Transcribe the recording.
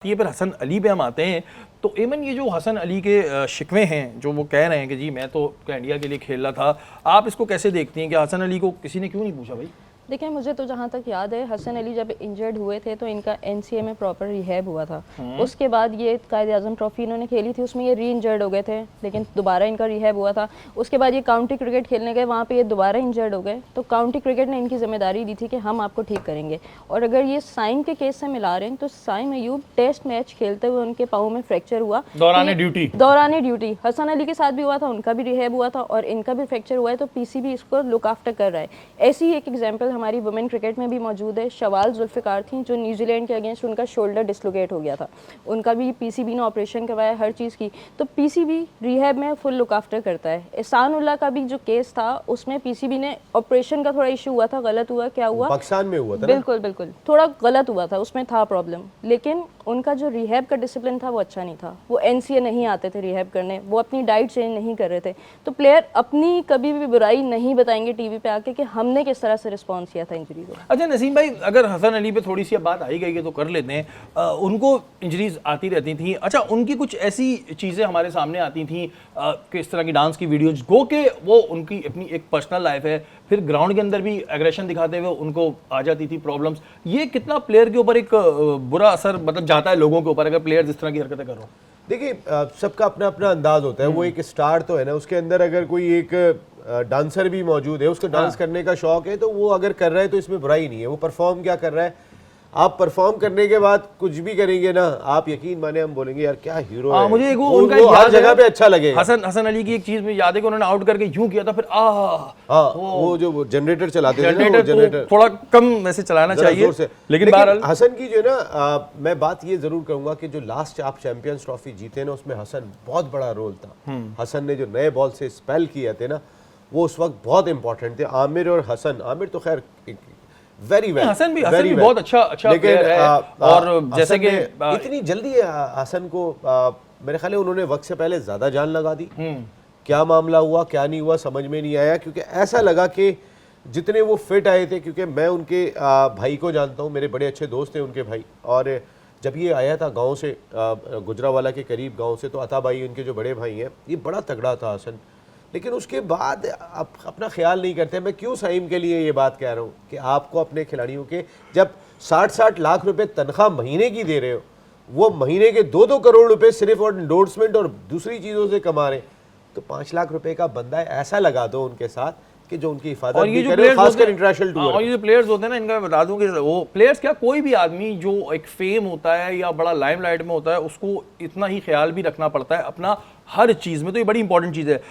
ये फिर हसन अली पे हम आते हैं तो एमन ये जो हसन अली के शिकवे हैं जो वो कह रहे हैं कि जी मैं तो इंडिया के लिए खेल रहा था, आप इसको कैसे देखती हैं कि हसन अली को किसी ने क्यों नहीं पूछा भाई? देखिए मुझे तो जहाँ तक याद है हसन अली जब इंजर्ड हुए थे तो इनका एनसीए में प्रॉपर रिहैब हुआ था। उसके बाद ये कायद आज़म ट्रॉफी इन्होंने खेली थी, उसमें ये री इंजर्ड हो गए थे, लेकिन दोबारा इनका रिहैब हुआ था। उसके बाद ये काउंटी क्रिकेट खेलने गए, वहाँ पे ये दोबारा इंजर्ड हो गए, तो काउंटी क्रिकेट ने इनकी जिम्मेदारी दी थी कि हम आपको ठीक करेंगे। और अगर ये साइम के केस से मिला रहे हैं तो साइम अयूब टेस्ट मैच खेलते हुए उनके पाँव में फ्रैक्चर हुआ दौरान ड्यूटी। हसन अली के साथ भी हुआ था, उनका भी रिहैब हुआ था और इनका भी फ्रैक्चर हुआ है, तो पीसीबी इसको लुक आफ्टर कर रहा है। ऐसी ही एक एग्जांपल हमारी वुमेन क्रिकेट में भी मौजूद है। शवाल जुल्फ़िकार थी जो न्यूजीलैंड के अगेंस्ट उनका शोल्डर डिसलोकेट हो गया था, उनका भी पीसीबी ने ऑपरेशन करवाया, हर चीज़ की। तो पीसीबी रिहैब में फुल लुक आफ्टर करता है। एहसानुल्लाह का भी जो केस था उसमें पीसीबी ने ऑपरेशन का थोड़ा इशू हुआ था, गलत हुआ, क्या हुआ पाकिस्तान में हुआ था, बिल्कुल थोड़ा गलत हुआ था, उसमें था प्रॉब्लम, लेकिन उनका जो रिहैब का डिसिप्लिन था वो अच्छा नहीं था। वो एनसीए नहीं आते थे रिहैब करने, वो अपनी डाइट चेंज नहीं कर रहे थे। तो प्लेयर अपनी कभी भी बुराई नहीं बताएंगे टीवी पे आके कि हमने किस तरह से रिस्पॉन्स किया था इंजरी को। अच्छा नसीम भाई, अगर हसन अली पे थोड़ी सी बात आई गई है तो कर लेते हैं। उनको इंजरीज आती रहती थी, अच्छा उनकी कुछ ऐसी चीज़ें हमारे सामने आती थी कि इस तरह की डांस की वीडियोज गो के वो उनकी अपनी एक पर्सनल लाइफ है, फिर ग्राउंड के अंदर भी एग्रेशन दिखाते हुए उनको आ जाती थी प्रॉब्लम्स। ये कितना प्लेयर के ऊपर एक बुरा असर मतलब जाता है लोगों के ऊपर अगर प्लेयर इस तरह की हरकतें कर रहे हो? देखिए सबका अपना अपना अंदाज होता है। वो एक स्टार तो है ना, उसके अंदर अगर कोई एक डांसर भी मौजूद है, उसको डांस करने का शौक है, तो वो अगर कर रहा है तो इसमें बुराई नहीं है। वो परफॉर्म क्या कर रहा है, आप परफॉर्म करने के बाद कुछ भी करेंगे ना, आप यकीन माने हम बोलेंगे यार क्या हीरो है। मुझे वो हर जगह पे अच्छा लगेगा। हसन अली की एक चीज मुझे याद है कि उन्होंने आउट करके यूं किया था, फिर वो जो जनरेटर चलाते थे, जनरेटर थोड़ा कम वैसे चलाना चाहिए, लेकिन हसन की जो ना मैं बात ये जरूर कहूंगा कि जो लास्ट आप चैंपियंस ट्रॉफी जीते ना, उसमें हसन बहुत बड़ा रोल था। हसन ने जो नए बॉल से स्पेल किए थे ना, वो उस वक्त बहुत इंपॉर्टेंट थे। आमिर और हसन, आमिर तो खैर वेरी वेल, हसन भी बहुत अच्छा प्लेयर है। और जैसे कि इतनी जल्दी हसन को मेरे ख्याल है उन्होंने वक्त से पहले ज्यादा जान लगा दी। क्या मामला हुआ क्या नहीं हुआ समझ में नहीं आया, क्योंकि ऐसा लगा कि जितने वो फिट आए थे, क्योंकि मैं उनके भाई को जानता हूँ, मेरे बड़े अच्छे दोस्त थे उनके भाई, और जब ये आया था गाँव से, गुजरावाला के करीब गाँव से, तो अता भाई उनके जो बड़े भाई हैं, ये बड़ा तगड़ा था हसन। लेकिन उसके बाद आप अपना ख्याल नहीं करते। मैं क्यों साइम के लिए ये बात कह रहा हूँ कि आपको अपने खिलाड़ियों के जब 60-60 लाख रुपए तनख्वाह महीने की दे रहे हो, वो महीने के 2-2 करोड़ रुपए सिर्फ और एंडोर्समेंट और दूसरी चीज़ों से कमा रहे हैं, तो 5 लाख रुपए का बंदा ऐसा लगा दो उनके साथ कि जो उनकी हिफाजत भी करे, खासकर इंटरनेशनल टूर। और ये जो प्लेयर्स होते हैं ना, इनका मैं बता दूं कि वो प्लेयर्स क्या, कोई भी आदमी जो एक फेम होता है या बड़ा लाइमलाइट में होता है, उसको इतना ही ख्याल भी रखना पड़ता है अपना हर चीज़ में, तो ये बड़ी इंपॉर्टेंट चीज़ है।